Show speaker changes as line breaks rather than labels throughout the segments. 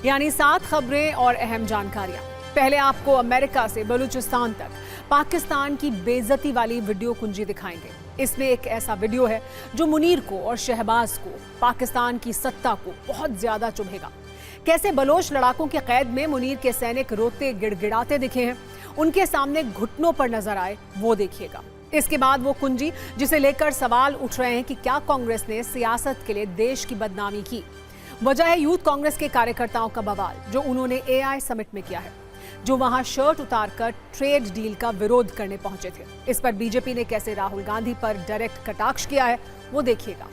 यानी 7 खबरें और अहम जानकारियां। पहले आपको अमेरिका से बलूचिस्तान तक पाकिस्तान की बेइज्जती वाली वीडियो कुंजी दिखाएंगे। इसमें एक ऐसा वीडियो है जो मुनीर को और शहबाज को, पाकिस्तान की सत्ता को बहुत ज्यादा चुभेगा। कैसे बलोच लड़ाकों की कैद में मुनीर के सैनिक रोते गिड़गिड़ाते दिखे हैं, उनके सामने घुटनों पर नजर आए, वो देखिएगा। इसके बाद वो कुंजी जिसे लेकर सवाल उठ रहे हैं कि क्या कांग्रेस ने सियासत के लिए देश की बदनामी की। वजह है यूथ कांग्रेस के कार्यकर्ताओं का बवाल जो उन्होंने एआई समिट में किया है, जो वहां शर्ट उतारकर ट्रेड डील का विरोध करने पहुंचे थे। इस पर बीजेपी ने कैसे राहुल गांधी पर डायरेक्ट कटाक्ष किया है, वो देखिएगा।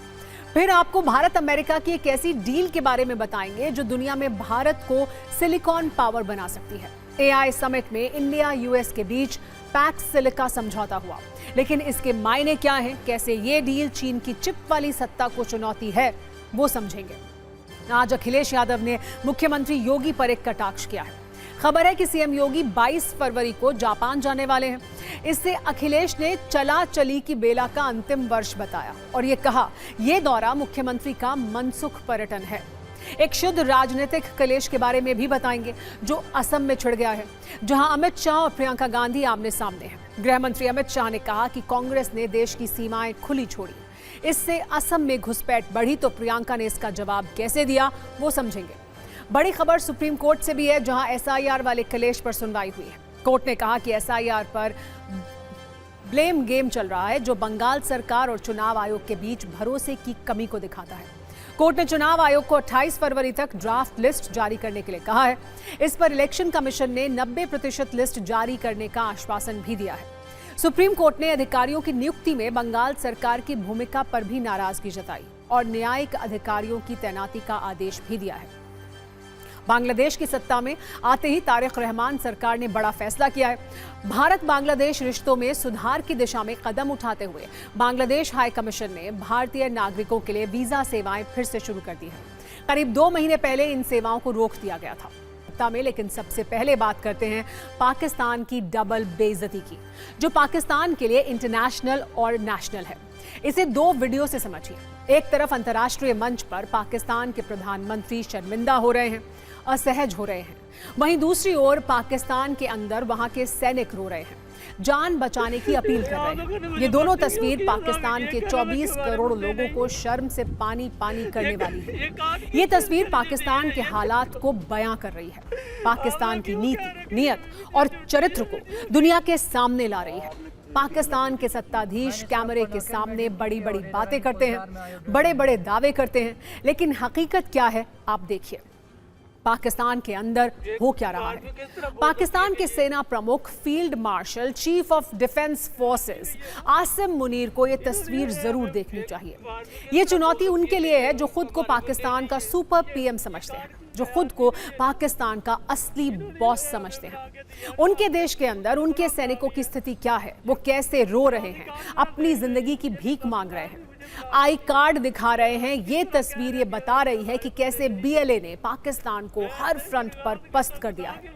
फिर आपको भारत अमेरिका की एक ऐसी डील के बारे में बताएंगे जो दुनिया में भारत को सिलिकॉन पावर बना सकती है। एआई समिट में इंडिया यूएस के बीच पैक्स सिलिका समझौता हुआ, लेकिन इसके मायने क्या हैं, कैसे ये डील चीन की चिप वाली सत्ता को चुनौती है, वो समझेंगे। आज अखिलेश यादव ने मुख्यमंत्री योगी पर एक कटाक्ष किया है। खबर है कि सीएम योगी 22 फरवरी को जापान जाने वाले हैं। इससे अखिलेश ने चला चली की बेला का अंतिम वर्ष बताया और ये कहा यह दौरा मुख्यमंत्री का मनसुख पर्यटन है। एक शुद्ध राजनीतिक कलेश के बारे में भी बताएंगे जो असम में छिड़ गया है, जहां अमित शाह और प्रियंका गांधी आमने सामने हैं। गृह मंत्री अमित शाह ने कहा कि कांग्रेस ने देश की सीमाएं खुली छोड़ी, इससे असम में घुसपैठ बढ़ी, तो प्रियंका ने इसका जवाब कैसे दिया, वो समझेंगे। बड़ी खबर सुप्रीम कोर्ट से भी है, जहां एसआईआर वाले कलेश पर सुनवाई हुई है। कोर्ट ने कहा कि एसआईआर पर ब्लेम गेम चल रहा है, जो बंगाल सरकार और चुनाव आयोग के बीच भरोसे की कमी को दिखाता है। कोर्ट ने चुनाव आयोग को 28 फरवरी तक ड्राफ्ट लिस्ट जारी करने के लिए कहा है। इस पर इलेक्शन कमीशन ने 90% लिस्ट जारी करने का आश्वासन भी दिया है। सुप्रीम कोर्ट ने अधिकारियों की नियुक्ति में बंगाल सरकार की भूमिका पर भी नाराजगी जताई और न्यायिक अधिकारियों की तैनाती का आदेश भी दिया है। बांग्लादेश की सत्ता में आते ही तारिक रहमान सरकार ने बड़ा फैसला किया है। भारत बांग्लादेश रिश्तों में सुधार की दिशा में कदम उठाते हुए बांग्लादेश हाई कमीशन ने भारतीय नागरिकों के लिए वीजा सेवाएं फिर से शुरू कर दी है। करीब 2 महीने पहले इन सेवाओं को रोक दिया गया था सत्ता में। लेकिन सबसे पहले बात करते हैं पाकिस्तान की डबल बेइज्जती की, जो पाकिस्तान के लिए इंटरनेशनल और नेशनल है। इसे 2 वीडियो से समझिए। एक तरफ अंतर्राष्ट्रीय मंच पर पाकिस्तान के प्रधानमंत्री शर्मिंदा हो रहे हैं, असहज हो रहे हैं, वहीं दूसरी ओर पाकिस्तान के अंदर वहां के सैनिक रो रहे हैं, जान बचाने की अपील कर रहे हैं। ये दोनों तस्वीर पाकिस्तान के 24 करोड़ लोगों को शर्म से पानी पानी करने वाली है। ये तस्वीर पाकिस्तान के हालात को बयां कर रही है, पाकिस्तान की नीति, नियत और चरित्र को दुनिया के सामने ला रही है। पाकिस्तान के सत्ताधीश कैमरे के सामने बड़ी बड़ी बातें करते हैं, बड़े बड़े दावे करते हैं, लेकिन हकीकत क्या है आप देखिए। पाकिस्तान के अंदर हो क्या रहा है। पाकिस्तान के सेना प्रमुख field marshal chief of defence forces Asim Munir को यह तस्वीर जरूर देखनी चाहिए। ये चुनौती उनके लिए है जो खुद को पाकिस्तान का सुपर पीएम समझते हैं, जो खुद को पाकिस्तान का असली बॉस समझते हैं। उनके देश के अंदर उनके सैनिकों की स्थिति क्या है, वो कैसे रो रहे हैं, अपनी जिंदगी की भीख मांग रहे हैं, आई कार्ड दिखा रहे हैं। ये तस्वीर ये बता रही है कि कैसे बीएलए ने पाकिस्तान को हर फ्रंट पर पस्त कर दिया है।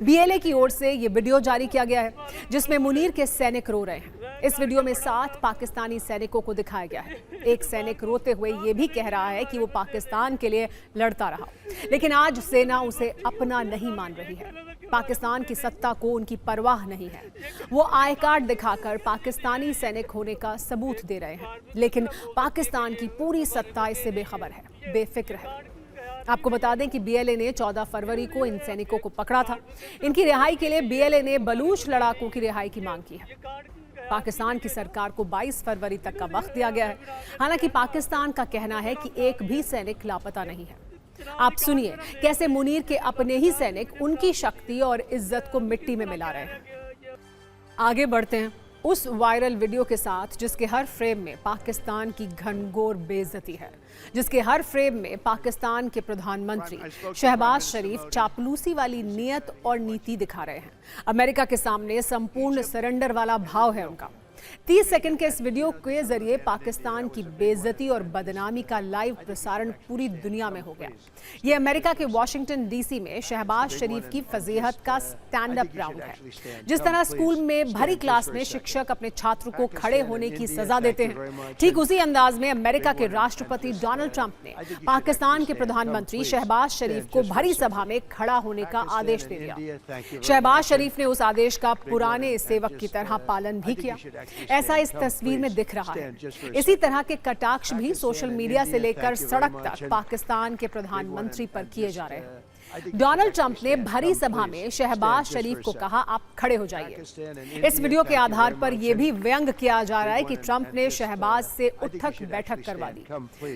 बीएलए की ओर से ये वीडियो जारी किया गया है जिसमें मुनीर के सैनिक रो रहे हैं। इस वीडियो में 7 पाकिस्तानी सैनिकों को दिखाया गया है। एक सैनिक रोते हुए ये भी कह रहा है कि वो पाकिस्तान के लिए लड़ता रहा, लेकिन आज सेना उसे अपना नहीं मान रही है। पाकिस्तान की सत्ता को उनकी परवाह नहीं है। वो आई कार्ड दिखाकर पाकिस्तानी सैनिक होने का सबूत दे रहे हैं, लेकिन पाकिस्तान की पूरी सत्ता इससे बेखबर है, बेफिक्र है। आपको बता दें कि बीएलए ने 14 फरवरी को इन सैनिकों को पकड़ा था। इनकी रिहाई के लिए बीएलए ने बलूच लड़ाकों की रिहाई की मांग की है। पाकिस्तान की सरकार को 22 फरवरी तक का वक्त दिया गया है। हालांकि पाकिस्तान का कहना है कि एक भी सैनिक लापता नहीं है। आप सुनिए कैसे मुनीर के अपने ही सैनिक उनकी शक्ति और इज्जत को मिट्टी में मिला रहे हैं। आगे बढ़ते हैं उस वायरल वीडियो के साथ जिसके हर फ्रेम में पाकिस्तान की घनघोर बेइज्जती है, जिसके हर फ्रेम में पाकिस्तान के प्रधानमंत्री शहबाज शरीफ चापलूसी वाली नियत और नीति दिखा रहे हैं। अमेरिका के सामने संपूर्ण सरेंडर वाला भाव है उनका। 30 सेकंड के इस वीडियो के जरिए पाकिस्तान की बेइज्जती और बदनामी का लाइव प्रसारण पूरी दुनिया में हो गया। ये अमेरिका के वॉशिंगटन डीसी में शहबाज शरीफ की फजीहत का स्टैंड अप राउंड है। जिस तरह स्कूल में भरी क्लास में शिक्षक अपने छात्र को खड़े होने की सजा देते हैं, ठीक उसी अंदाज में अमेरिका के राष्ट्रपति डोनाल्ड ट्रंप ने पाकिस्तान के प्रधानमंत्री शहबाज शरीफ को भरी सभा में खड़ा होने का आदेश दे दिया। शहबाज शरीफ ने उस आदेश का पुराने सेवक की तरह पालन भी किया। ऐसा इस तस्वीर में दिख रहा है। इसी तरह के कटाक्ष भी सोशल मीडिया से लेकर सड़क तक पाकिस्तान के प्रधानमंत्री पर किए जा रहे हैं। डोनाल्ड ट्रंप ने भरी सभा में शहबाज शरीफ को कहा, आप खड़े हो जाइए। इस वीडियो के आधार पर यह भी व्यंग किया जा रहा है कि ट्रंप ने शहबाज से उठक बैठक करवा दी।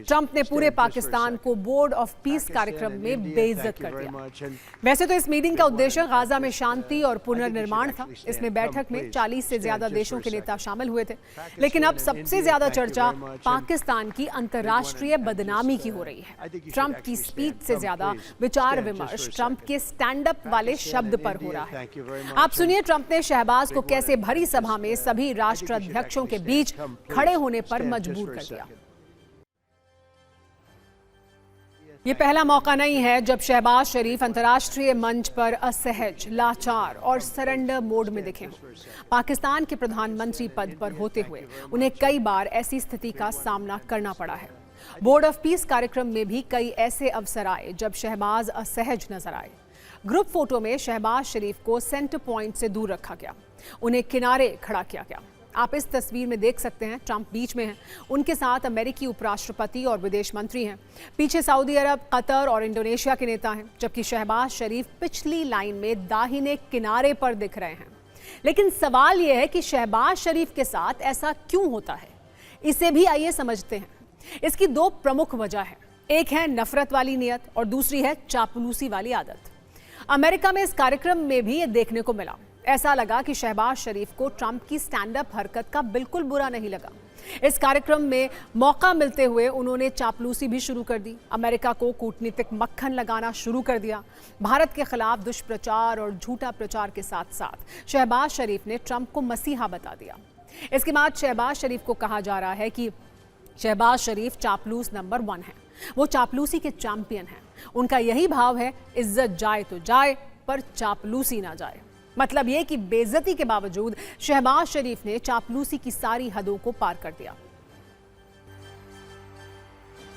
ट्रंप ने पूरे पाकिस्तान को बोर्ड ऑफ पीस कार्यक्रम में बेइज्जत कर दिया। वैसे तो इस मीटिंग का उद्देश्य गाजा में शांति और पुनर्निर्माण था। इसमें बैठक में 40 से ज्यादा देशों के नेता शामिल हुए थे। लेकिन अब सबसे ज्यादा चर्चा पाकिस्तान की अंतर्राष्ट्रीय बदनामी की हो रही है। ट्रंप की स्पीच से ज्यादा विचार विमर्श ट्रंप के स्टैंड अप वाले शब्द पर हो रहा है। आप सुनिए ट्रंप ने शहबाज को कैसे भरी सभा में सभी राष्ट्राध्यक्षों के बीच खड़े होने पर मजबूर कर दिया। ये पहला मौका नहीं है जब शहबाज शरीफ अंतर्राष्ट्रीय मंच पर असहज, लाचार और सरेंडर मोड में दिखे हों। पाकिस्तान के प्रधानमंत्री पद पर होते हुए उन्हें कई बार ऐसी स्थिति का सामना करना पड़ा है। बोर्ड ऑफ पीस कार्यक्रम में भी कई ऐसे अवसर आए जब शहबाज असहज नजर आए। ग्रुप फोटो में शहबाज शरीफ को सेंटर पॉइंट से दूर रखा गया, उन्हें किनारे खड़ा किया गया। आप इस तस्वीर में देख सकते हैं ट्रंप बीच में हैं, उनके साथ अमेरिकी उपराष्ट्रपति और विदेश मंत्री हैं। पीछे सऊदी अरब, कतर और इंडोनेशिया के नेता हैं, जबकि शहबाज शरीफ पिछली लाइन में दाहिने किनारे पर दिख रहे हैं। लेकिन सवाल यह है कि शहबाज शरीफ के साथ ऐसा क्यों होता है? इसे भी आइए समझते हैं। इसकी दो प्रमुख वजह है। एक है नफरत वाली नियत और दूसरी है चापलूसी वाली आदत। अमेरिका में इस कार्यक्रम में भी ये देखने को मिला। ऐसा लगा कि शहबाज शरीफ को ट्रंप की स्टैंड अप हरकत का बिल्कुल बुरा नहीं लगा। इस कार्यक्रम में मौका मिलते हुए उन्होंने चापलूसी भी शुरू कर दी। अमेरिका को कूटनीतिक मक्खन लगाना शुरू कर दिया। भारत के खिलाफ दुष्प्रचार और झूठा प्रचार के साथ साथ शहबाज शरीफ ने ट्रंप को मसीहा बता दिया। इसके बाद शहबाज शरीफ को कहा जा रहा है कि शहबाज शरीफ चापलूस नंबर 1 है। वो चापलूसी के चैंपियन हैं। उनका यही भाव है, इज्जत जाए तो जाए पर चापलूसी ना जाए। मतलब ये कि बेइज्जती के बावजूद शहबाज शरीफ ने चापलूसी की सारी हदों को पार कर दिया।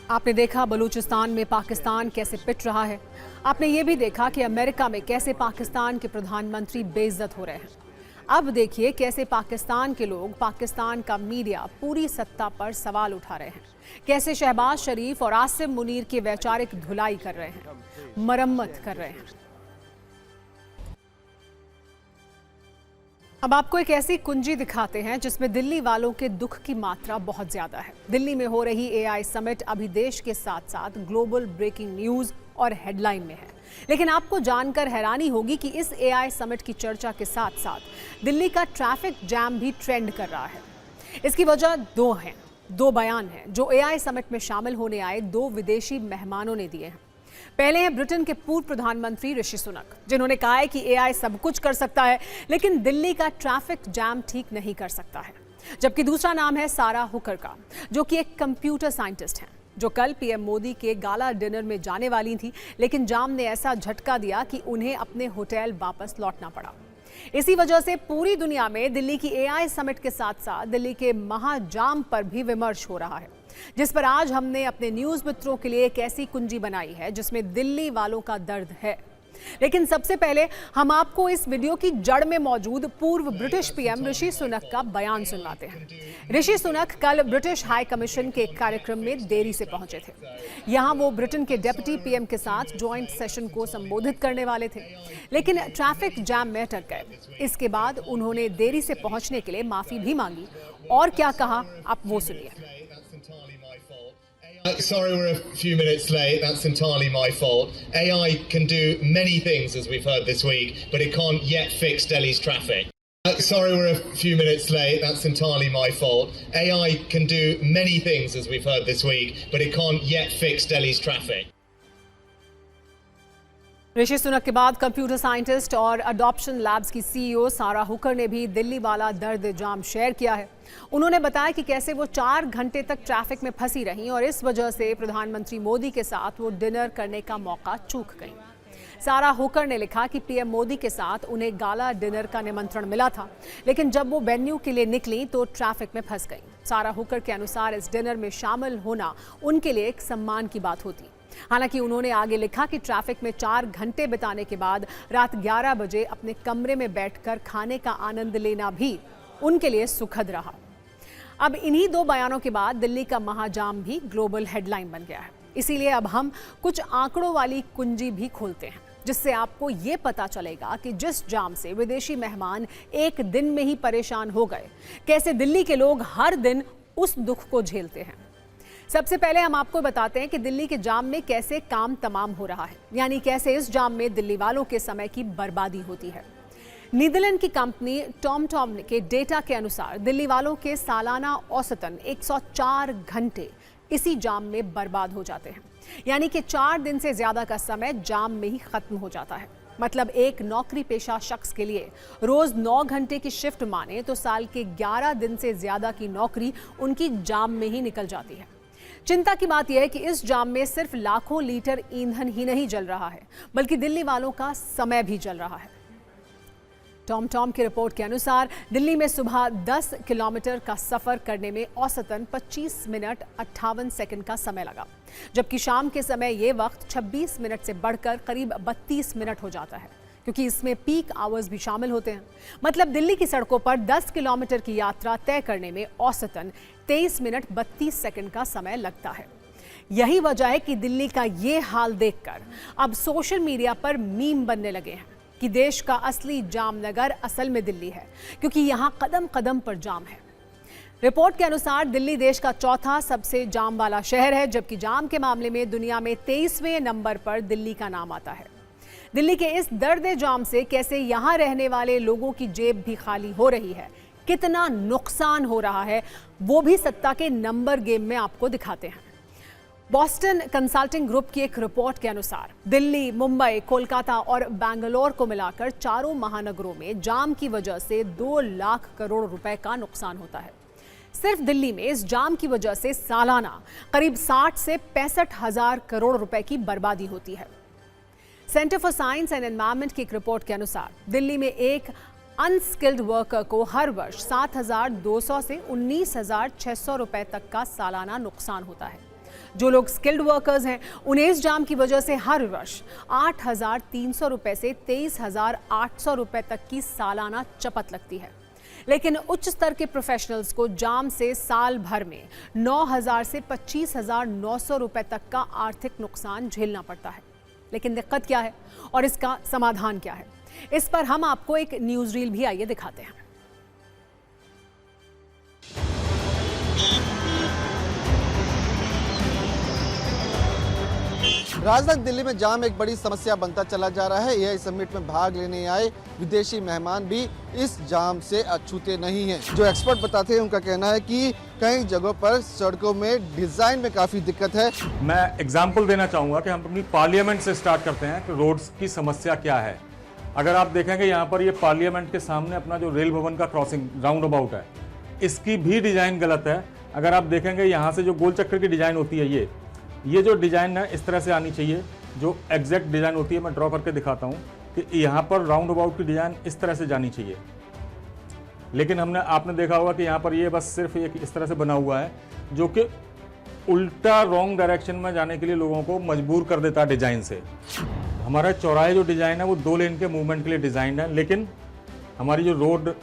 आपने देखा बलूचिस्तान में पाकिस्तान कैसे पिट रहा है। आपने ये भी देखा कि अमेरिका में कैसे पाकिस्तान के प्रधानमंत्री बेइज्जत हो रहे हैं। अब देखिए कैसे पाकिस्तान के लोग, पाकिस्तान का मीडिया पूरी सत्ता पर सवाल उठा रहे हैं। कैसे शहबाज शरीफ और आसिम मुनीर की वैचारिक धुलाई कर रहे हैं, मरम्मत कर रहे हैं। अब आपको एक ऐसी कुंजी दिखाते हैं जिसमें दिल्ली वालों के दुख की मात्रा बहुत ज्यादा है। दिल्ली में हो रही AI समिट अभी देश के साथ साथ ग्लोबल ब्रेकिंग न्यूज और हेडलाइन में है। लेकिन आपको जानकर हैरानी होगी कि इस AI समिट की चर्चा के साथ साथ दिल्ली का ट्रैफिक जैम भी ट्रेंड कर रहा है। इसकी वजह दो बयान हैं जो AI समिट में शामिल होने आए 2 विदेशी मेहमानों ने दिए हैं। पहले हैं ब्रिटेन के पूर्व प्रधानमंत्री ऋषि सुनक, जिन्होंने कहा है कि AI सब कुछ कर सकता है लेकिन दिल्ली का ट्रैफिक जैम ठीक नहीं कर सकता है। जबकि दूसरा नाम है सारा हुकर का, जो कि एक कंप्यूटर साइंटिस्ट हैं, जो कल PM मोदी के गाला डिनर में जाने वाली थी, लेकिन जाम ने ऐसा झटका दिया कि उन्हें अपने होटल वापस लौटना पड़ा। इसी वजह से पूरी दुनिया में दिल्ली की AI समिट के साथ साथ दिल्ली के महाजाम पर भी विमर्श हो रहा है, जिस पर आज हमने अपने न्यूज मित्रों के लिए एक ऐसी कुंजी बनाई है जिसमें दिल्ली वालों का दर्द है। लेकिन सबसे पहले हम आपको इस वीडियो की जड़ में मौजूद पूर्व ब्रिटिश PM ऋषि सुनक का बयान सुनवाते हैं। ऋषि सुनक कल ब्रिटिश हाई कमीशन के कार्यक्रम में देरी से पहुंचे थे। यहां वो ब्रिटेन के डिप्टी PM के साथ ज्वाइंट सेशन को संबोधित करने वाले थे, लेकिन ट्रैफिक जैम में अटक गए। इसके बाद उन्होंने देरी से पहुंचने के लिए माफी भी मांगी और क्या कहा आप वो सुनिए।
Sorry we're a few minutes late, that's entirely my fault. AI can do many things as we've heard this week, but it can't yet fix Delhi's traffic. Sorry we're a few minutes late, that's entirely my fault. AI can do many things as we've heard this week, but it can't yet fix Delhi's traffic.
Rishi Sunak के बाद computer scientist और adoption labs की CEO सारा Hooker ने भी दिल्ली वाला दर्द जाम share किया है। उन्होंने बताया कि कैसे वो 4 घंटे तक ट्रैफिक में फंसी रहीं और इस वजह से प्रधानमंत्री मोदी के साथ वो डिनर करने का मौका चूक गईं। सारा हुकर ने लिखा कि पीएम मोदी के साथ उन्हें गाला डिनर का निमंत्रण मिला था, लेकिन जब वो वेन्यू के लिए निकली तो ट्रैफिक में फंस गईं। सारा हुकर के अनुसार इस डिनर में शामिल होना उनके लिए एक सम्मान की बात होती। हालांकि उन्होंने आगे लिखा कि ट्रैफिक में 4 घंटे बिताने के बाद रात 11 बजे अपने कमरे में बैठकर खाने का आनंद लेना भी उनके लिए सुखद रहा। अब इन्हीं 2 बयानों के बाद दिल्ली का महाजाम भी ग्लोबल हेडलाइन बन गया है। इसीलिए अब हम कुछ आंकड़ों वाली कुंजी भी खोलते हैं, जिससे आपको ये पता चलेगा कि जिस जाम से विदेशी मेहमान एक दिन में ही परेशान हो गए, कैसे दिल्ली के लोग हर दिन उस दुख को झेलते हैं। सबसे पहले हम आपको बताते हैं कि दिल्ली के जाम में कैसे काम तमाम हो रहा है, यानी कैसे इस जाम में दिल्ली वालों के समय की बर्बादी होती है। नीदरलैंड की कंपनी टॉमटॉम के डेटा के अनुसार दिल्ली वालों के सालाना औसतन 104 घंटे इसी जाम में बर्बाद हो जाते हैं, यानी कि 4 दिन से ज्यादा का समय जाम में ही खत्म हो जाता है। मतलब एक नौकरी पेशा शख्स के लिए रोज 9 घंटे की शिफ्ट माने तो साल के 11 दिन से ज्यादा की नौकरी उनकी जाम में ही निकल जाती है। चिंता की बात यह है कि इस जाम में सिर्फ लाखों लीटर ईंधन ही नहीं जल रहा है, बल्कि दिल्ली वालों का समय भी जल रहा है। टॉमटॉम की रिपोर्ट के अनुसार दिल्ली में सुबह 10 किलोमीटर का सफर करने में औसतन 25 मिनट 58 सेकंड का समय लगा, जबकि शाम के समय ये वक्त 26 मिनट से बढ़कर करीब 32 मिनट हो जाता है, क्योंकि इसमें पीक आवर्स भी शामिल होते हैं। मतलब दिल्ली की सड़कों पर 10 किलोमीटर की यात्रा तय करने में औसतन 23 मिनट 32 सेकंड का समय लगता है। यही वजह है कि दिल्ली का ये हाल देखकर अब सोशल मीडिया पर मीम बनने लगे हैं कि देश का असली जामनगर असल में दिल्ली है, क्योंकि यहाँ कदम कदम पर जाम है। रिपोर्ट के अनुसार दिल्ली देश का 4था सबसे जाम वाला शहर है, जबकि जाम के मामले में दुनिया में 23वें नंबर पर दिल्ली का नाम आता है। दिल्ली के इस दर्द जाम से कैसे यहाँ रहने वाले लोगों की जेब भी खाली हो रही है, कितना नुकसान हो रहा है, वो भी सत्ता के नंबर गेम में आपको दिखाते हैं। बॉस्टन कंसल्टिंग ग्रुप की एक रिपोर्ट के अनुसार दिल्ली, मुंबई, कोलकाता और बैंगलोर को मिलाकर 4 महानगरों में जाम की वजह से 2 लाख करोड़ रुपए का नुकसान होता है। सिर्फ दिल्ली में इस जाम की वजह से सालाना करीब 60 से 65 हजार करोड़ रुपए की बर्बादी होती है। Centre for science and environment की एक रिपोर्ट के अनुसार दिल्ली में एक अनस्किल्ड वर्कर को हर वर्ष 7,200 से 19,600 रुपए तक का सालाना नुकसान होता है। जो लोग स्किल्ड वर्कर्स हैं, उन्हें इस जाम की वजह से हर वर्ष 8,300 रुपए से 23,800 रुपए तक की सालाना चपत लगती है। लेकिन उच्च स्तर के प्रोफेशनल्स को जाम से साल भर में 9,000 से 25,900 रुपए तक का आर्थिक नुकसान झेलना पड़ता है। लेकिन दिक्कत क्या है और इसका समाधान क्या है, इस पर हम आपको एक न्यूज रील भी आइए दिखाते हैं।
राजधानी दिल्ली में जाम एक बड़ी समस्या बनता चला जा रहा है। एआई समिट में भाग लेने आए विदेशी मेहमान भी इस जाम से अछूते नहीं हैं। जो एक्सपर्ट बताते हैं उनका कहना है कि कई जगहों पर सड़कों में डिजाइन में काफी दिक्कत है।
मैं एग्जाम्पल देना चाहूंगा कि हम अपनी पार्लियामेंट से स्टार्ट करते हैं कि रोड्स की समस्या क्या है। अगर आप देखेंगे यहाँ पर ये पार्लियामेंट के सामने अपना जो रेल भवन का क्रॉसिंग राउंड अबाउट है, इसकी भी डिजाइन गलत है। अगर आप देखेंगे यहाँ से जो गोल चक्कर की डिजाइन होती है, ये जो डिजाइन है इस तरह से आनी चाहिए। जो एग्जैक्ट डिजाइन होती है मैं ड्रॉ करके दिखाता हूँ कि यहाँ पर राउंड अबाउट की डिजाइन इस तरह से जानी चाहिए, लेकिन आपने देखा होगा कि यहाँ पर ये बस सिर्फ एक इस तरह से बना हुआ है, जो कि उल्टा रॉन्ग डायरेक्शन में जाने के लिए लोगों को मजबूर कर देता है डिजाइन से। हमारा चौराहे जो डिजाइन है वो 2 लेन के मूवमेंट के लिए डिजाइन है, लेकिन हमारी जो रोड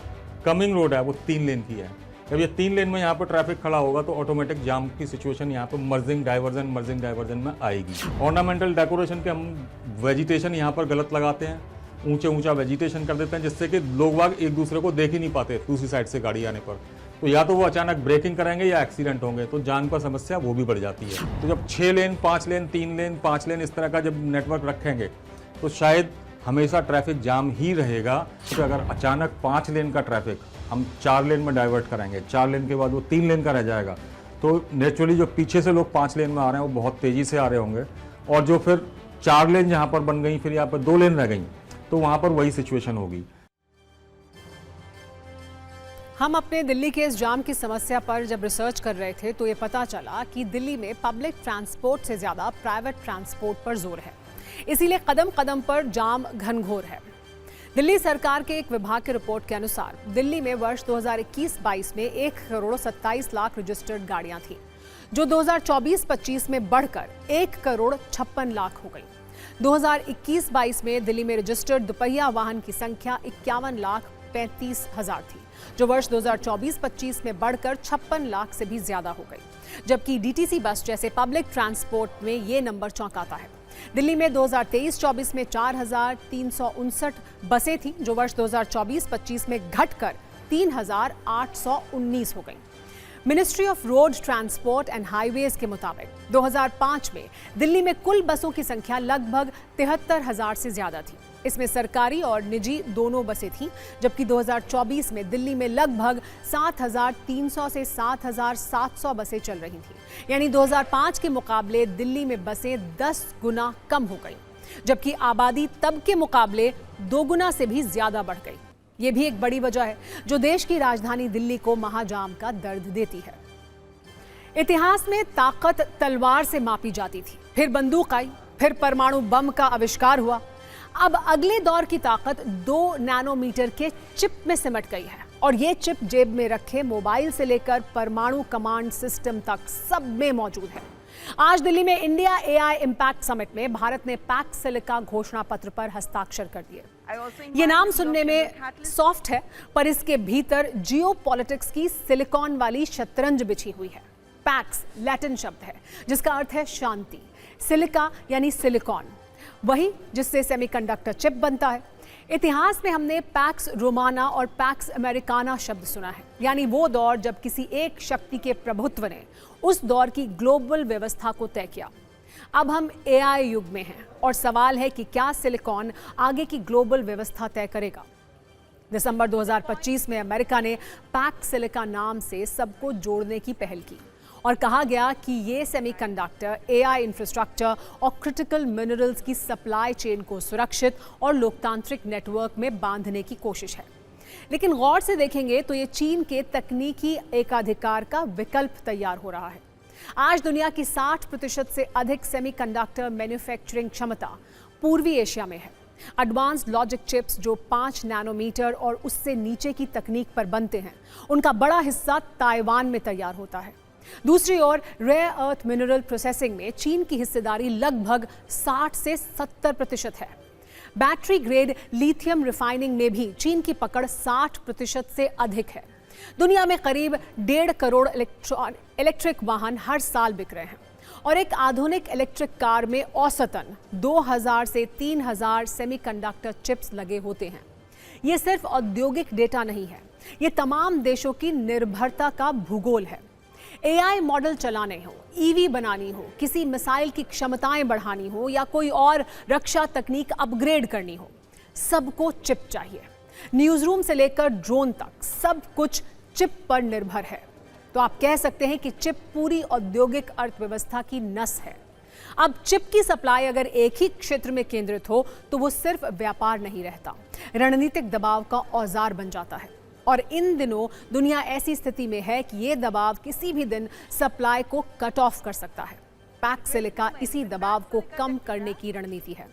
कमिंग रोड है वो 3 लेन की है। जब ये 3 लेन में यहाँ पर ट्रैफिक खड़ा होगा तो ऑटोमेटिक जाम की सिचुएशन यहाँ पर मर्जिंग डाइवर्जन में आएगी। ऑर्नामेंटल डेकोरेशन के हम वेजिटेशन यहाँ पर गलत लगाते हैं, ऊंचा वेजिटेशन कर देते हैं, जिससे कि लोग बाग एक दूसरे को देख ही नहीं पाते दूसरी साइड से गाड़ी आने पर। तो या तो वो अचानक ब्रेकिंग करेंगे या एक्सीडेंट होंगे, तो जान का समस्या वो भी बढ़ जाती है। तो जब 6 लेन 5 लेन 3 लेन 5 लेन इस तरह का जब नेटवर्क रखेंगे तो शायद हमेशा ट्रैफिक जाम ही रहेगा। तो अगर अचानक 5 लेन का ट्रैफिक हम 4 लेन में डाइवर्ट करेंगे, 4 लेन के बाद वो 3 लेन का रह जाएगा, तो नेचुरली जो पीछे से लोग 5 लेन में आ रहे हैं वो बहुत तेज़ी से आ रहे होंगे, और जो फिर 4 लेन जहां पर बन गई, फिर यहाँ पर 2 लेन रह गई, तो वहां पर वही सिचुएशन होगी।
हम अपने दिल्ली के इस जाम की समस्या पर जब रिसर्च कर रहे थे तो ये पता चला कि दिल्ली में पब्लिक ट्रांसपोर्ट से ज्यादा प्राइवेट ट्रांसपोर्ट पर जोर है, इसीलिए कदम कदम पर जाम घनघोर है। दिल्ली सरकार के एक विभाग की रिपोर्ट के अनुसार दिल्ली में वर्ष 2021-22 में 1,27,00,000 रजिस्टर्ड गाड़ियां थी, जो 2024-25 में बढ़कर 1,56,00,000 हो गई। 2021-22 में दिल्ली में रजिस्टर्ड दुपहिया वाहन की संख्या 51,35,000 थी, जो वर्ष 2024-25 में बढ़कर 56,00,000 से भी ज्यादा हो गई। जबकि डीटीसी बस जैसे पब्लिक ट्रांसपोर्ट में ये नंबर चौंकाता है। दिल्ली में 2023-24 में 4,359 बसें थी, जो वर्ष 2024-25 में घटकर 3,819 हो गई। Ministry of road transport and highways के मुताबिक 2005 में दिल्ली में कुल बसों की संख्या लगभग 73,000 से ज्यादा थी। इसमें सरकारी और निजी दोनों बसें थीं, जबकि 2024 में दिल्ली में लगभग 7,300 से 7,700 बसें चल रही थीं। यानी 2005 के मुकाबले दिल्ली में बसें 10 गुना कम हो गई, जबकि आबादी तब के मुकाबले 2 गुना से भी ज्यादा बढ़ गई। ये भी एक बड़ी वजह है जो देश की राजधानी दिल्ली को महाजाम का दर्द देती है। इतिहास में ताकत तलवार से मापी जाती थी, फिर बंदूक आई, फिर परमाणु बम का आविष्कार हुआ। अब अगले दौर की ताकत 2 नैनोमीटर के चिप में सिमट गई है, और ये चिप जेब में रखे मोबाइल से लेकर परमाणु कमांड सिस्टम तक सब में मौजूद है। आज दिल्ली में इंडिया एआई इम्पैक्ट समिट में भारत ने पैक्ट सिलिका घोषणा पत्र पर हस्ताक्षर कर दिए। ये नाम सुनने में सॉफ्ट है, पर इसके भीतर जियोपॉलिटिक्स की सिलिकॉन वाली शतरंज बिछी हुई है। पैक्स लैटिन शब्द है जिसका अर्थ है शांति, सिलिका यानी सिलिकॉन, वही जिससे सेमीकंडक्टर चिप बनता है। इतिहास में हमने पैक्स रोमाना और पैक्स अमेरिकाना शब्द सुना है, यानी वो दौर जब किसी एक शक्ति के प्रभुत्व ने उस दौर की ग्लोबल व्यवस्था को तय किया। अब हम एआई युग में हैं और सवाल है कि क्या सिलिकॉन आगे की ग्लोबल व्यवस्था तय करेगा। दिसंबर 2025 में अमेरिका ने पैक्ट सिलिका नाम से सबको जोड़ने की पहल की और कहा गया कि ये सेमीकंडक्टर, एआई इंफ्रास्ट्रक्चर और क्रिटिकल मिनरल्स की सप्लाई चेन को सुरक्षित और लोकतांत्रिक नेटवर्क में बांधने की कोशिश है। लेकिन गौर से देखेंगे तो ये चीन के तकनीकी एकाधिकार का विकल्प तैयार हो रहा है। आज दुनिया की 60% से अधिक सेमीकंडक्टर मैन्युफैक्चरिंग क्षमता पूर्वी एशिया में है। एडवांस्ड लॉजिक चिप्स जो 5 नैनोमीटर और उससे नीचे की तकनीक पर बनते हैं, उनका बड़ा हिस्सा ताइवान में तैयार होता है। दूसरी ओर रेयर अर्थ मिनरल प्रोसेसिंग में चीन की हिस्सेदारी लगभग 60 से 70% है। बैटरी ग्रेड लिथियम रिफाइनिंग में भी चीन की पकड़ 60% से अधिक है। दुनिया में करीब 1.5 करोड़ इलेक्ट्रिक वाहन हर साल बिक रहे हैं और एक आधुनिक इलेक्ट्रिक कार में औसतन 2000 से 3000 सेमीकंडक्टर चिप्स लगे होते हैं। ये सिर्फ औद्योगिक डेटा नहीं है, ये तमाम देशों की निर्भरता का भूगोल है। एआई मॉडल चलाने हो, ईवी बनानी हो, किसी मिसाइल की क्षमताएं बढ़ानी हो या कोई और रक्षा तकनीक अपग्रेड करनी हो, सबको चिप चाहिए। न्यूज़ रूम से लेकर ड्रोन तक सब कुछ चिप पर निर्भर है। तो आप कह सकते हैं कि चिप पूरी औद्योगिक अर्थव्यवस्था की नस है। अब चिप की सप्लाई अगर एक ही क्षेत्र में केंद्रित हो तो वो सिर्फ व्यापार नहीं रहता, रणनीतिक दबाव का औजार बन जाता है। और इन दिनों दुनिया ऐसी स्थिति में है कि ये दबाव किसी भी दिन सप्लाई को कट ऑफ कर सकता है। पैक्ट सिलिका इसी दबाव को कम करने की रणनीति है,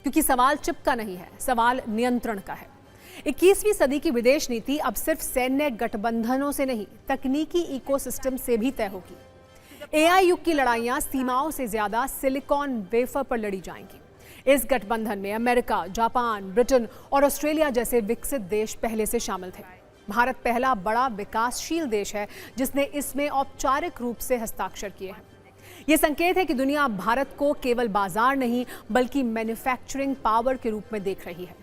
क्योंकि सवाल चिप का नहीं है, सवाल नियंत्रण का है। 21वीं सदी की विदेश नीति अब सिर्फ सैन्य गठबंधनों से नहीं, तकनीकी इकोसिस्टम से भी तय होगी। एआई युग की लड़ाइयां सीमाओं से ज्यादा सिलिकॉन वेफर पर लड़ी जाएंगी। इस गठबंधन में अमेरिका, जापान, ब्रिटेन और ऑस्ट्रेलिया जैसे विकसित देश पहले से शामिल थे। भारत पहला बड़ा विकासशील देश है जिसने इसमें औपचारिक रूप से हस्ताक्षर किए हैं। ये संकेत है कि दुनिया भारत को केवल बाजार नहीं बल्कि मैन्युफैक्चरिंग पावर के रूप में देख रही है।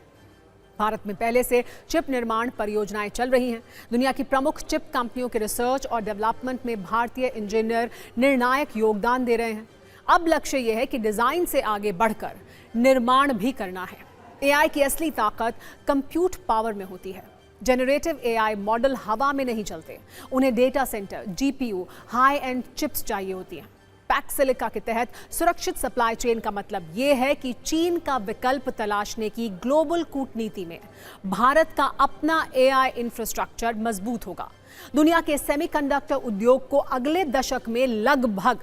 भारत में पहले से चिप निर्माण परियोजनाएं चल रही हैं। दुनिया की प्रमुख चिप कंपनियों के रिसर्च और डेवलपमेंट में भारतीय इंजीनियर निर्णायक योगदान दे रहे हैं। अब लक्ष्य यह है कि डिजाइन से आगे बढ़कर निर्माण भी करना है। एआई की असली ताकत कंप्यूट पावर में होती है। जनरेटिव एआई मॉडल हवा में नहीं चलते, उन्हें data centre, GPU, high and chips चाहिए होती हैं। पैक्सिलिका के तहत सुरक्षित सप्लाई चेन का मतलब यह है कि चीन का विकल्प तलाशने की ग्लोबल कूटनीति में भारत का अपना एआई इंफ्रास्ट्रक्चर मजबूत होगा। दुनिया के सेमीकंडक्टर उद्योग को अगले दशक में लगभग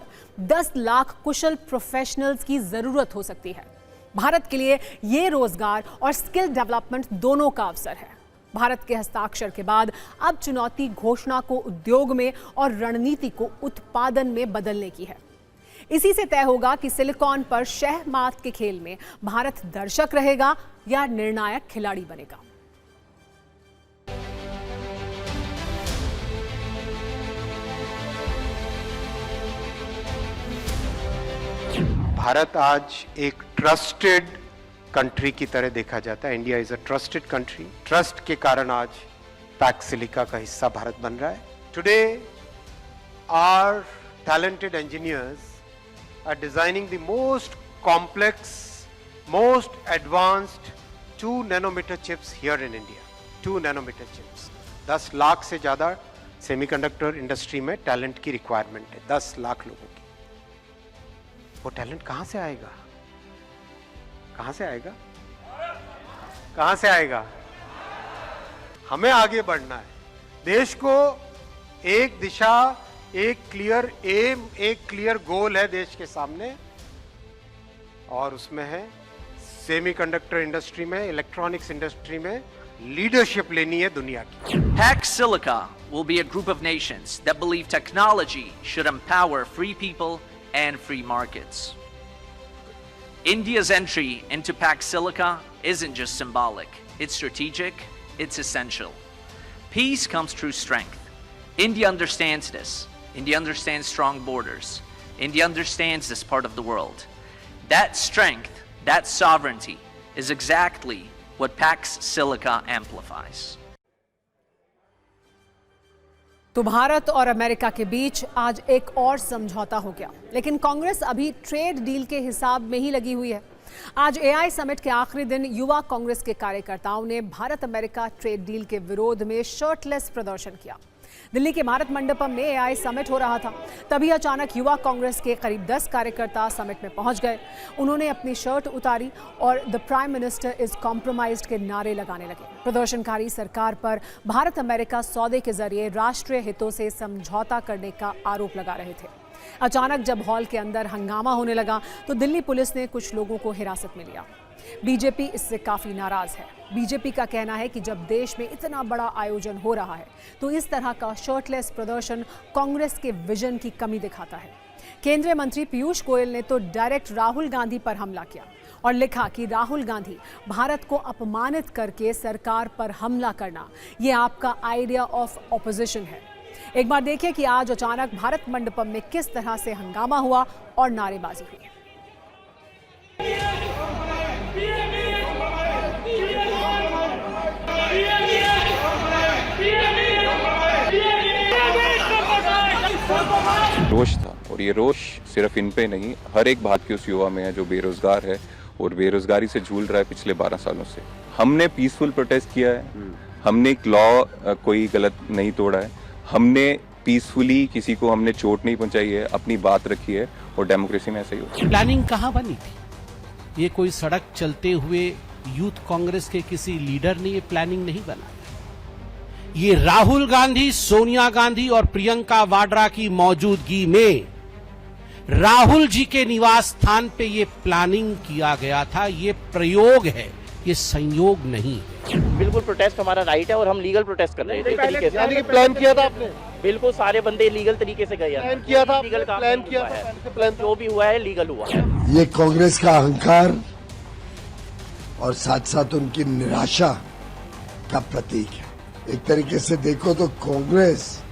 10 लाख कुशल प्रोफेशनल्स की जरूरत हो सकती है। भारत के लिए यह रोजगार और स्किल डेवलपमेंट दोनों का अवसर है। भारत के हस्ताक्षर के बाद अब चुनौती घोषणा को उद्योग में और रणनीति को उत्पादन में बदलने की है। इसी से तय होगा कि सिलिकॉन पर शह मात के खेल में भारत दर्शक रहेगा या निर्णायक खिलाड़ी बनेगा।
भारत आज एक ट्रस्टेड कंट्री की तरह देखा जाता है। India is a trusted country. Trust के कारण आज पैक्सिलिका का हिस्सा भारत बन रहा है। Today our talented engineers are designing the most complex, most advanced 2 nanometer chips here in India. 2 nanometer chips. 10 lakh से ज्यादा सेमीकंडक्टर इंडस्ट्री में टैलेंट की रिक्वायरमेंट है। 10 लाख लोगों की। वो टैलेंट कहां से आएगा? कहां से आएगा? कहां से आएगा? हमें आगे बढ़ना है। देश को एक दिशा, एक क्लियर एम, एक क्लियर गोल है देश के सामने, और उसमें है सेमीकंडक्टर इंडस्ट्री में, इलेक्ट्रॉनिक्स इंडस्ट्री में लीडरशिप लेनी है दुनिया की।
PacSilica will be a group of nations that believe technology should empower free people and free markets. India's entry into PacSilica isn't just symbolic, it's strategic, it's essential. Peace comes through strength. India understands this. India understands strong borders. India understands this part of the world. That strength, that sovereignty is exactly what PacSilica amplifies.
तो भारत और America के बीच आज एक और समझौता हो गया, लेकिन कांग्रेस अभी ट्रेड डील के हिसाब में ही लगी हुई है। आज एआई समिट के आखिरी दिन युवा कांग्रेस के कार्यकर्ताओं ने भारत अमेरिका ट्रेड डील के विरोध में शर्टलेस प्रदर्शन किया। दिल्ली के भारत मंडपम में एआई समिट हो रहा था, तभी अचानक युवा कांग्रेस के करीब 10 कार्यकर्ता समिट में पहुंच गए। उन्होंने अपनी शर्ट उतारी और the prime minister is compromised के नारे लगाने लगे। प्रदर्शनकारी सरकार पर भारत अमेरिका सौदे के जरिए राष्ट्रीय हितों से समझौता करने का आरोप लगा रहे थे। अचानक जब हॉल के अंदर हंगामा होने लगा तो दिल्ली पुलिस ने कुछ लोगों को हिरासत में लिया। बीजेपी इससे काफी नाराज है। बीजेपी का कहना है कि जब देश में इतना बड़ा आयोजन हो रहा है तो इस तरह का शर्टलेस प्रदर्शन कांग्रेस के विजन की कमी दिखाता है। केंद्रीय मंत्री पीयूष गोयल ने तो डायरेक्ट राहुल गांधी पर हमला किया और लिखा कि राहुल गांधी, भारत को अपमानित करके सरकार पर हमला करना ये आपका आइडिया ऑफ ऑपोजिशन है। एक बार देखिए कि आज अचानक भारत मंडपम में किस तरह से हंगामा हुआ और नारेबाजी हुई।
रोष था, और ये रोष सिर्फ इन पे नहीं, हर एक भारतीय उस युवा में है जो बेरोजगार है और बेरोजगारी से झूल रहा है पिछले 12 सालों से। हमने पीसफुल प्रोटेस्ट किया है, हमने एक लॉ कोई गलत नहीं तोड़ा है, हमने पीसफुली किसी को हमने चोट नहीं पहुंचाई है, अपनी बात रखी है, और डेमोक्रेसी में ऐसा ही होता है।
प्लानिंग कहाँ बनी थी? ये कोई सड़क चलते हुए यूथ कांग्रेस के किसी लीडर ने ये प्लानिंग नहीं बनाया। ये राहुल गांधी, सोनिया गांधी और प्रियंका वाड्रा की मौजूदगी में राहुल जी के निवास स्थान पे ये प्लानिंग किया गया था। ये प्रयोग है, ये संयोग नहीं है।
बिल्कुल प्रोटेस्ट हमारा राइट है और हम लीगल प्रोटेस्ट कर रहे हैं। तरीके से यानी कि प्लान किया था आपने? बिल्कुल, सारे बंदे लीगल तरीके से गए हैं।
प्लान किया था,
लीगल काम
प्लान किया
है।
था,
जो भी हुआ है लीगल हुआ है।
ये कांग्रेस का अहंकार और साथ साथ उनकी निराशा का प्रतीक है। एक तरीके से देखो तो कांग्रेस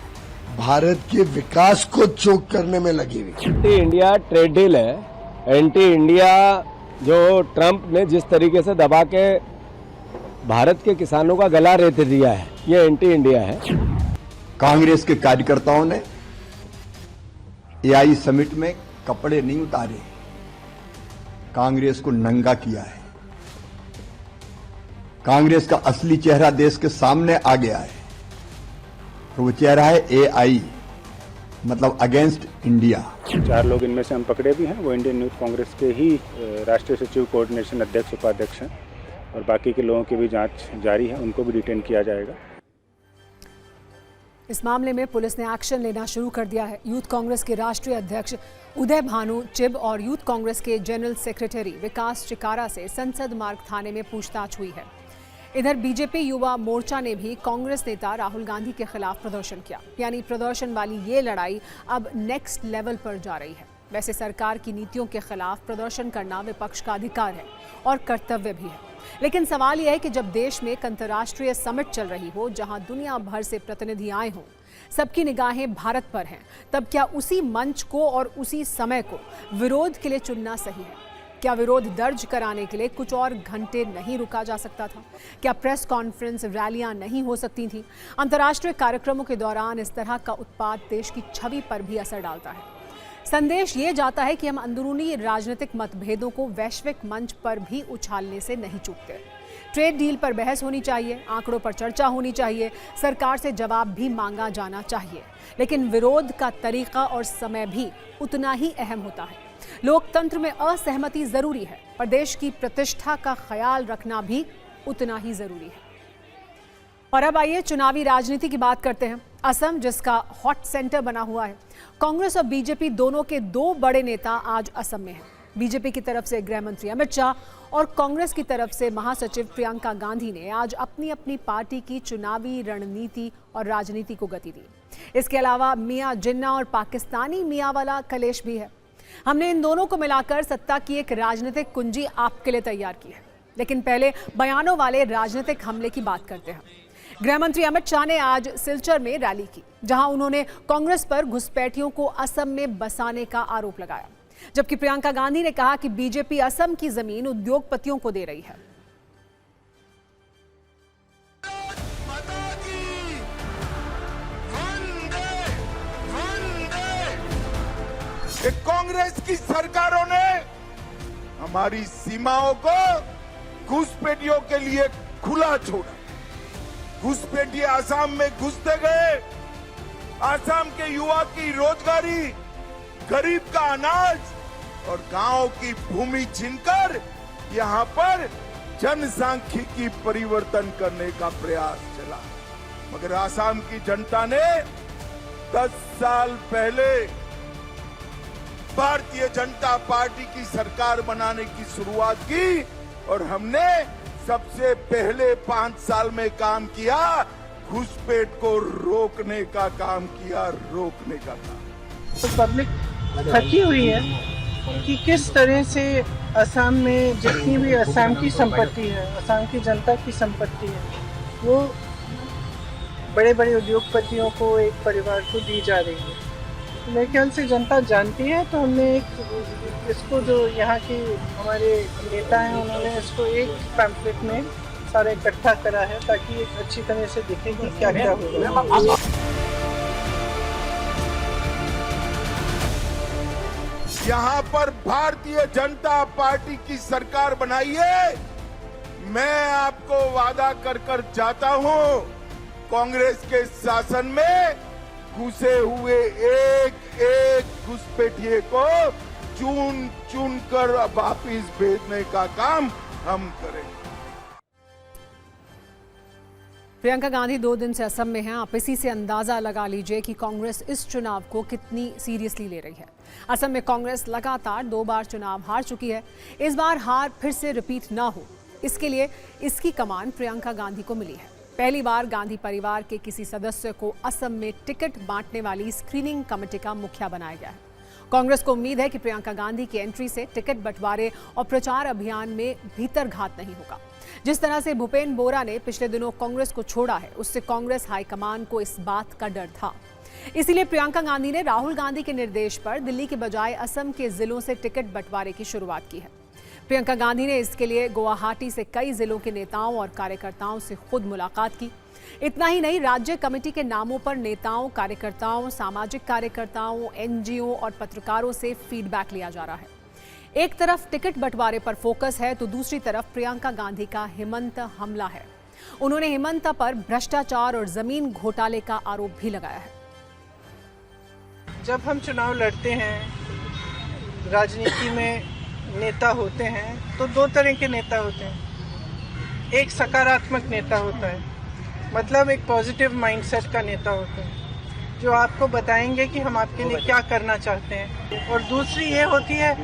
भारत के विकास को चोक करने में लगी हुई।
एंटी इंडिया ट्रेड डील है। एंटी इंडिया जो ट्रंप ने जिस तरीके से दबा के भारत के किसानों का गला रेत दिया है, ये एंटी इंडिया है।
कांग्रेस के कार्यकर्ताओं ने एआई समिट में कपड़े नहीं उतारे, कांग्रेस को नंगा किया है। कांग्रेस का असली चेहरा देश के सामने आ गया है। तो वो चेहरा है एआई, मतलब अगेंस्ट इंडिया।
4 लोग इनमें से हम पकड़े भी हैं, वो इंडियन यूथ कांग्रेस के ही राष्ट्रीय सचिव, कोऑर्डिनेशन अध्यक्ष, उपाध्यक्ष हैं, और बाकी के लोगों की भी जांच जारी है, उनको भी डिटेन किया जाएगा।
इस मामले में पुलिस ने एक्शन लेना शुरू कर दिया है। यूथ कांग्रेस के राष्ट्रीय अध्यक्ष उदय भानु चिब और यूथ कांग्रेस के जनरल सेक्रेटरी विकास चिकारा से संसद मार्ग थाने में पूछताछ हुई है। इधर बीजेपी युवा मोर्चा ने भी कांग्रेस नेता राहुल गांधी के खिलाफ प्रदर्शन किया। यानी प्रदर्शन वाली ये लड़ाई अब नेक्स्ट लेवल पर जा रही है। वैसे सरकार की नीतियों के खिलाफ प्रदर्शन करना विपक्ष का अधिकार है और कर्तव्य भी है, लेकिन सवाल यह है कि जब देश में एक अंतर्राष्ट्रीय समिट चल रही हो जहां दुनिया भर से प्रतिनिधि आए हों, सबकी निगाहें भारत पर हैं, तब क्या उसी मंच को और उसी समय को विरोध के लिए चुनना सही है? क्या विरोध दर्ज कराने के लिए कुछ और घंटे नहीं रुका जा सकता था? क्या प्रेस कॉन्फ्रेंस, रैलियां नहीं हो सकती थी? अंतर्राष्ट्रीय कार्यक्रमों के दौरान इस तरह का उत्पात देश की छवि पर भी असर डालता है। संदेश ये जाता है कि हम अंदरूनी राजनीतिक मतभेदों को वैश्विक मंच पर भी उछालने से नहीं चूकते। ट्रेड डील पर बहस होनी चाहिए, आंकड़ों पर चर्चा होनी चाहिए, सरकार से जवाब भी मांगा जाना चाहिए, लेकिन विरोध का तरीका और समय भी उतना ही अहम होता है। लोकतंत्र में असहमति जरूरी है, पर देश की प्रतिष्ठा का ख्याल रखना भी उतना ही जरूरी है। और अब आइए चुनावी राजनीति की बात करते हैं। असम जिसका हॉट सेंटर बना हुआ है, कांग्रेस और बीजेपी दोनों के 2 बड़े नेता आज असम में हैं। बीजेपी की तरफ से गृह मंत्री अमित शाह और कांग्रेस की तरफ से महासचिव प्रियंका गांधी ने आज अपनी अपनी पार्टी की चुनावी रणनीति और राजनीति को गति दी। इसके अलावा मियां जिन्ना और पाकिस्तानी मियां वाला कलेश भी है। हमने इन दोनों को मिलाकर सत्ता की एक राजनीतिक कुंजी आपके लिए तैयार की है, लेकिन पहले बयानों वाले राजनीतिक हमले की बात करते हैं। गृह मंत्री अमित शाह ने आज सिलचर में रैली की, जहां उन्होंने कांग्रेस पर घुसपैठियों को असम में बसाने का आरोप लगाया, जबकि प्रियंका गांधी ने कहा कि बीजेपी असम की जमीन उद्योगपतियों को दे रही है।
कांग्रेस की सरकारों ने हमारी सीमाओं को घुसपैठियों के लिए खुला छोड़ा। घुसपैठिए आसाम में घुसते गए, आसाम के युवा की रोजगारी, गरीब का अनाज और गांव की भूमि छीनकर यहां पर जनसांख्यिकी परिवर्तन करने का प्रयास चला। मगर आसाम की जनता ने 10 साल पहले भारतीय जनता पार्टी की सरकार बनाने की शुरुआत की और हमने सबसे पहले 5 साल में काम किया, घुसपैठ को रोकने का काम किया, रोकने का काम।
तो पब्लिक थकी हुई है कि किस तरह से असम में जितनी भी असम की संपत्ति है, असम की जनता की संपत्ति है, वो बड़े बड़े उद्योगपतियों को, एक परिवार को दी जा रही है। तो मेरे ख्याल से जनता जानती है, तो हमने इसको जो यहाँ के हमारे नेता हैं उन्होंने इसको एक पैम्फलेट में सारा इकट्ठा करा है ताकि एक अच्छी तरह से दिखे कि क्या क्या होगा।
यहाँ पर भारतीय जनता पार्टी की सरकार बनाई है। मैं आपको वादा कर कर जाता हूँ, कांग्रेस के शासन में घुसे हुए एक एक घुसपैठिए को चुन चुन कर वापिस भेजने का काम हम करेंगे।
प्रियंका गांधी 2 दिन से असम में हैं। आप इसी से अंदाजा लगा लीजिए कि कांग्रेस इस चुनाव को कितनी सीरियसली ले रही है। असम में कांग्रेस लगातार 2 बार चुनाव हार चुकी है। इस बार हार फिर से रिपीट ना हो, इसके लिए इसकी कमान प्रियंका गांधी को मिली है। पहली बार गांधी परिवार के किसी सदस्य को असम में टिकट बांटने वाली स्क्रीनिंग कमेटी का मुखिया बनाया गया है। कांग्रेस को उम्मीद है कि प्रियंका गांधी की एंट्री से टिकट बंटवारे और प्रचार अभियान में भीतरघात नहीं होगा। जिस तरह से भूपेन बोरा ने पिछले दिनों कांग्रेस को छोड़ा है, उससे कांग्रेस हाईकमान को इस बात का डर था। इसीलिए प्रियंका गांधी ने राहुल गांधी के निर्देश पर दिल्ली के बजाय असम के जिलों से टिकट बंटवारे की शुरुआत की है। प्रियंका गांधी ने इसके लिए गुवाहाटी से कई जिलों के नेताओं और कार्यकर्ताओं से खुद मुलाकात की। इतना ही नहीं, राज्य कमेटी के नामों पर नेताओं, कार्यकर्ताओं, सामाजिक कार्यकर्ताओं, एनजीओ और पत्रकारों से फीडबैक लिया जा रहा है। एक तरफ टिकट बंटवारे पर फोकस है तो दूसरी तरफ प्रियंका गांधी का हिमंत हमला है। उन्होंने हिमंता पर भ्रष्टाचार और जमीन घोटाले का आरोप भी लगाया है।
जब हम चुनाव लड़ते हैं राजनीति में नेता होते हैं तो दो तरह के नेता होते हैं। एक सकारात्मक नेता होता है, मतलब एक पॉजिटिव माइंडसेट का नेता होता है जो आपको बताएंगे कि हम आपके लिए क्या करना चाहते हैं। और दूसरी ये होती है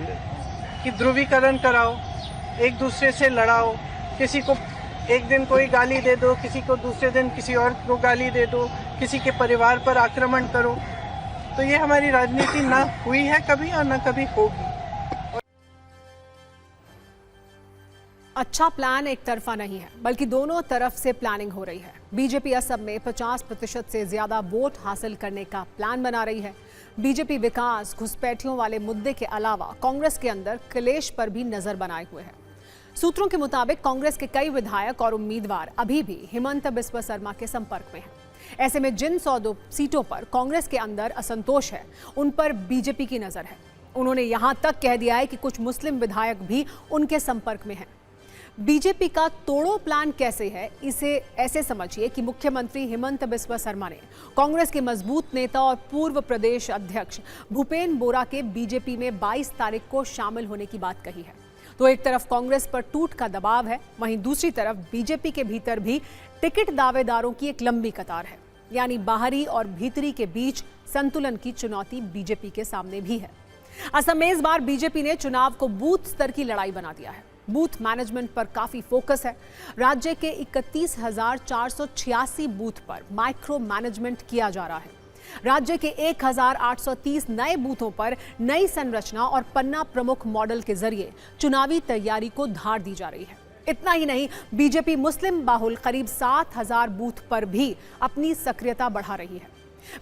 कि ध्रुवीकरण कराओ, एक दूसरे से लड़ाओ, किसी को एक दिन कोई गाली दे दो, किसी को दूसरे दिन किसी और को गाली दे दो, किसी के परिवार पर आक्रमण करो। तो ये हमारी राजनीति ना हुई है कभी और ना कभी होगी।
अच्छा प्लान एक तरफा नहीं है, बल्कि दोनों तरफ से प्लानिंग हो रही है। बीजेपी असम में 50% से ज्यादा वोट हासिल करने का प्लान बना रही है। बीजेपी विकास, घुसपैठियों वाले मुद्दे के अलावा कांग्रेस के अंदर क्लेश पर भी नजर बनाए हुए है। सूत्रों के मुताबिक कांग्रेस के कई विधायक और उम्मीदवार अभी भी हिमंत बिस्वा शर्मा के संपर्क में हैं। ऐसे में जिन 102 सीटों पर कांग्रेस के अंदर असंतोष है, उन पर बीजेपी की नजर है। उन्होंने यहां तक कह दिया है कि कुछ मुस्लिम विधायक भी उनके संपर्क में हैं। बीजेपी का तोड़ो प्लान कैसे है, इसे ऐसे समझिए कि मुख्यमंत्री हिमंत बिस्वा शर्मा ने कांग्रेस के मजबूत नेता और पूर्व प्रदेश अध्यक्ष भूपेन बोरा के बीजेपी में 22 तारीख को शामिल होने की बात कही है। तो एक तरफ कांग्रेस पर टूट का दबाव है, वहीं दूसरी तरफ बीजेपी के भीतर भी टिकट दावेदारों की एक लंबी कतार है। यानी बाहरी और भीतरी के बीच संतुलन की चुनौती बीजेपी के सामने भी है। असम में इस बार बीजेपी ने चुनाव को बूथ स्तर की लड़ाई बना दिया है। बूथ मैनेजमेंट पर काफी फोकस है। राज्य के 31,486 बूथ पर माइक्रो मैनेजमेंट किया जा रहा है। राज्य के 1,830 नए बूथों पर नई संरचना और पन्ना प्रमुख मॉडल के जरिए चुनावी तैयारी को धार दी जा रही है। इतना ही नहीं, बीजेपी मुस्लिम बाहुल करीब 7,000 बूथ पर भी अपनी सक्रियता बढ़ा रही है।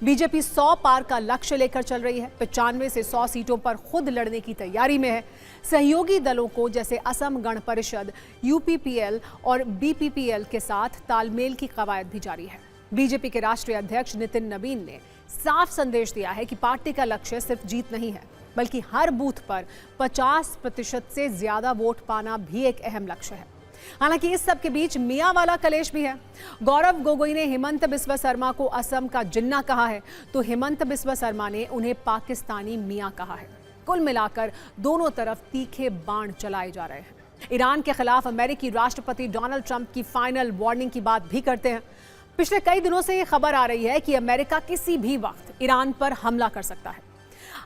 बीजेपी 100 पार का लक्ष्य लेकर चल रही है। 95 से 100 सीटों पर खुद लड़ने की तैयारी में है। सहयोगी दलों को जैसे असम गण परिषद, यूपीपीएल और बीपीपीएल के साथ तालमेल की कवायद भी जारी है। बीजेपी के राष्ट्रीय अध्यक्ष नितिन नवीन ने साफ संदेश दिया है कि पार्टी का लक्ष्य सिर्फ जीत नहीं है, बल्कि हर बूथ पर 50% से ज्यादा वोट पाना भी एक अहम लक्ष्य है। हालांकि इस सब के बीच मियां वाला कलेश भी है। गौरव गोगोई ने हिमंत बिस्वा शर्मा को असम का जिन्ना कहा है, तो हिमंत बिस्वा शर्मा ने उन्हें पाकिस्तानी मियां कहा है। कुल मिलाकर दोनों तरफ तीखे बाण चलाए जा रहे हैं। ईरान के खिलाफ अमेरिकी राष्ट्रपति डोनाल्ड ट्रंप की फाइनल वार्निंग की बात भी करते हैं। पिछले कई दिनों से ये खबर आ रही है कि अमेरिका किसी भी वक्त ईरान पर हमला कर सकता है।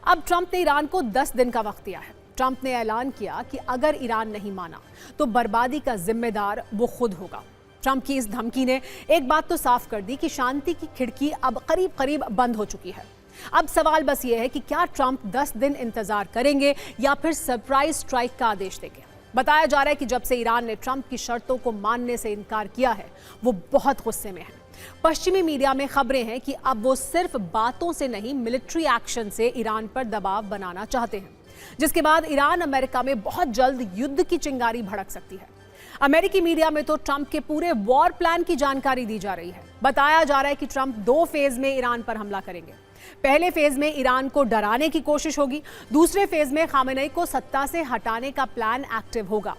अब ट्रंप ने ईरान को 10 दिन का वक्त दिया है। ट्रंप ने ऐलान किया कि अगर ईरान नहीं माना तो बर्बादी का जिम्मेदार वो खुद होगा। ट्रंप की इस धमकी ने एक बात तो साफ कर दी कि शांति की खिड़की अब करीब करीब बंद हो चुकी है। अब सवाल बस ये है कि क्या ट्रंप 10 दिन इंतजार करेंगे या फिर सरप्राइज स्ट्राइक का आदेश देंगे। बताया जा रहा है कि जब से ईरान ने ट्रंप की शर्तों को मानने से इनकार किया है, वो बहुत गुस्से में है। पश्चिमी मीडिया में खबरें हैं कि अब वो सिर्फ बातों से नहीं, मिलिट्री एक्शन से ईरान पर दबाव बनाना चाहते हैं, जिसके बाद ईरान अमेरिका में बहुत जल्द युद्ध की चिंगारी भड़क सकती है। अमेरिकी मीडिया में तो ट्रंप के पूरे वॉर प्लान की जानकारी दी जा रही है। बताया जा रहा है कि ट्रंप 2 फेज में ईरान पर हमला करेंगे। पहले फेज में ईरान को डराने की कोशिश होगी, दूसरे फेज में खामेनेई को सत्ता से हटाने का प्लान एक्टिव होगा।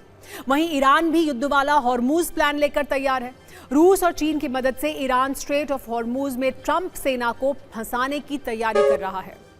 वहीं ईरान भी युद्ध वाला हॉर्मूज प्लान लेकर तैयार है। रूस और चीन की मदद से ईरान स्ट्रेट ऑफ हॉर्मूज में ट्रंप सेना को फंसाने की तैयारी कर रहा है।